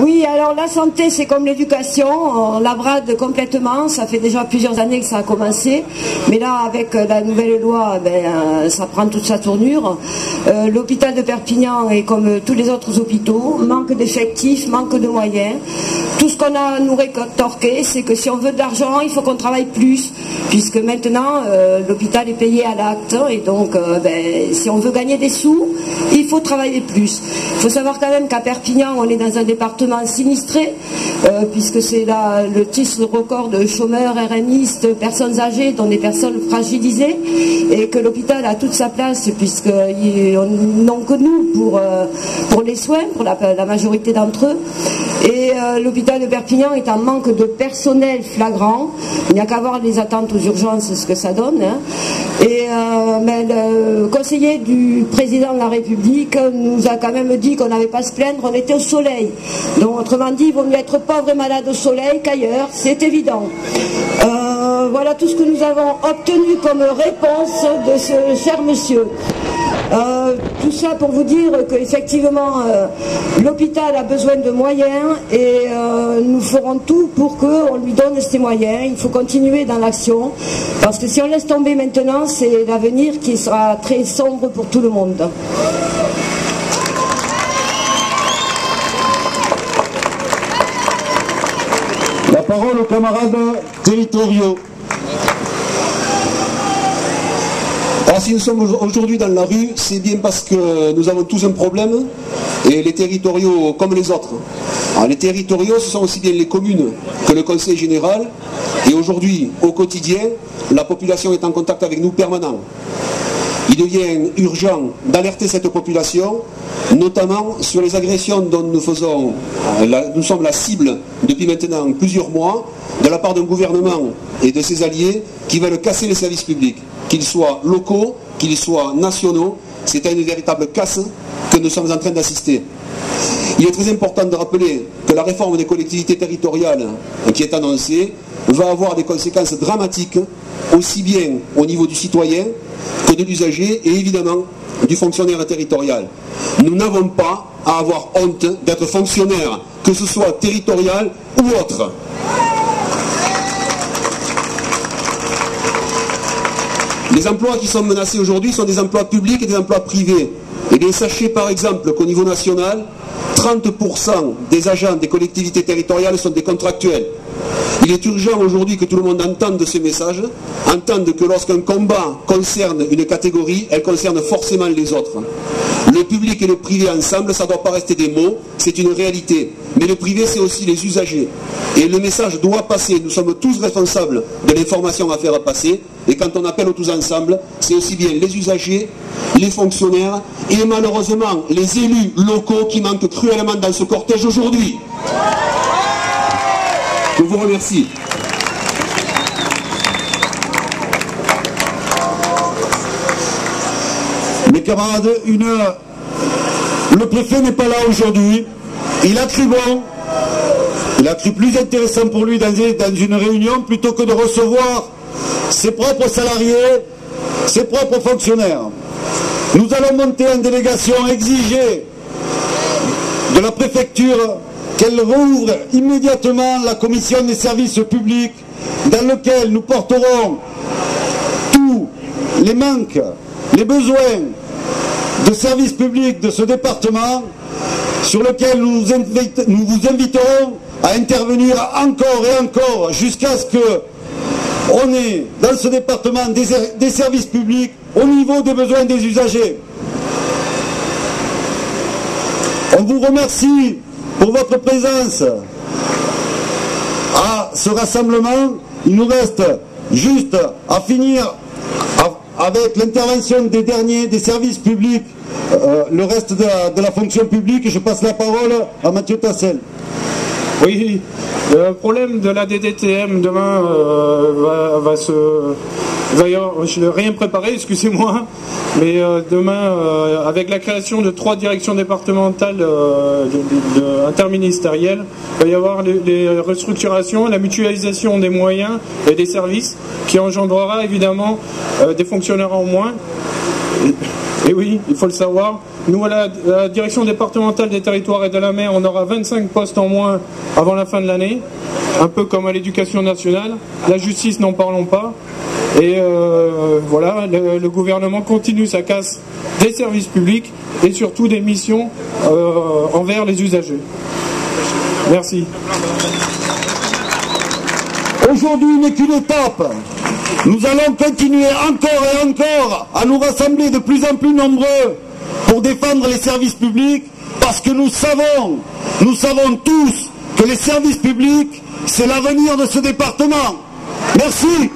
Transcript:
Oui, alors la santé, c'est comme l'éducation, on la brade complètement, ça fait déjà plusieurs années que ça a commencé, mais là, avec la nouvelle loi, ça prend toute sa tournure. L'hôpital de Perpignan, est comme tous les autres hôpitaux, manque d'effectifs, manque de moyens. Tout ce qu'on a à nous rétorquer, c'est que si on veut de l'argent, il faut qu'on travaille plus, puisque maintenant, l'hôpital est payé à l'acte, et donc, si on veut gagner des sous, il faut travailler plus. Il faut savoir quand même qu'à Perpignan, on est dans un département sinistré, puisque c'est là le titre record de chômeurs, RNistes, personnes âgées, dont des personnes fragilisées, et que l'hôpital a toute sa place, puisqu'ils n'ont que nous pour les soins, pour la majorité d'entre eux. Et l'hôpital de Perpignan est en manque de personnel flagrant. Il n'y a qu'à voir les attentes aux urgences, ce que ça donne. Hein. Et le conseiller du président de la République nous a quand même dit qu'on n'avait pas à se plaindre, on était au soleil. Donc autrement dit, il vaut mieux être pauvre et malade au soleil qu'ailleurs, c'est évident. Voilà tout ce que nous avons obtenu comme réponse de ce cher monsieur. Tout ça pour vous dire qu'effectivement l'hôpital a besoin de moyens et nous ferons tout pour qu'on lui donne ces moyens. Il faut continuer dans l'action parce que si on laisse tomber maintenant, c'est l'avenir qui sera très sombre pour tout le monde. La parole aux camarades territoriaux. Alors si nous sommes aujourd'hui dans la rue, c'est bien parce que nous avons tous un problème, et les territoriaux comme les autres. Alors, les territoriaux, ce sont aussi bien les communes que le conseil général, et aujourd'hui, au quotidien, la population est en contact avec nous permanent. Il devient urgent d'alerter cette population, notamment sur les agressions dont nous sommes la cible depuis maintenant plusieurs mois, de la part d'un gouvernement et de ses alliés qui veulent casser les services publics, qu'ils soient locaux, qu'ils soient nationaux. C'est à une véritable casse que nous sommes en train d'assister. Il est très important de rappeler que la réforme des collectivités territoriales qui est annoncée va avoir des conséquences dramatiques, aussi bien au niveau du citoyen que de l'usager et évidemment du fonctionnaire territorial. Nous n'avons pas à avoir honte d'être fonctionnaire, que ce soit territorial ou autre. Les emplois qui sont menacés aujourd'hui sont des emplois publics et des emplois privés. Et bien sachez par exemple qu'au niveau national, 30% des agents des collectivités territoriales sont des contractuels. Il est urgent aujourd'hui que tout le monde entende ce message, entende que lorsqu'un combat concerne une catégorie, elle concerne forcément les autres. Le public et le privé ensemble, ça ne doit pas rester des mots, c'est une réalité. Mais le privé, c'est aussi les usagers. Et le message doit passer, nous sommes tous responsables de l'information à faire passer. Et quand on appelle tous ensemble, c'est aussi bien les usagers, les fonctionnaires et malheureusement les élus locaux qui manquent cruellement dans ce cortège aujourd'hui. Je vous remercie. Mes camarades, le préfet n'est pas là aujourd'hui. Il a cru bon. Il a cru plus intéressant pour lui dans une réunion plutôt que de recevoir ses propres salariés, ses propres fonctionnaires. Nous allons monter en délégation, exiger de la préfecture qu'elle rouvre immédiatement la commission des services publics dans laquelle nous porterons tous les manques, les besoins de services publics de ce département, sur lequel nous vous inviterons à intervenir encore et encore jusqu'à ce qu'on ait dans ce département des services publics au niveau des besoins des usagers. On vous remercie pour votre présence à ce rassemblement. Il nous reste juste à finir avec l'intervention des services publics, le reste de la fonction publique. Je passe la parole à Mathieu Tassel. Oui, le problème de la DDTM demain je n'ai rien préparé, excusez-moi, mais demain, avec la création de 3 directions départementales interministérielles, il va y avoir les restructurations, la mutualisation des moyens et des services qui engendrera évidemment des fonctionnaires en moins. Et oui, il faut le savoir. Nous, à la direction départementale des territoires et de la mer, on aura 25 postes en moins avant la fin de l'année, un peu comme à l'éducation nationale. La justice, n'en parlons pas. Et voilà, le gouvernement continue sa casse des services publics et surtout des missions envers les usagers. Merci. Aujourd'hui n'est qu'une étape. Nous allons continuer encore et encore à nous rassembler de plus en plus nombreux pour défendre les services publics, parce que nous savons tous que les services publics, c'est l'avenir de ce département. Merci.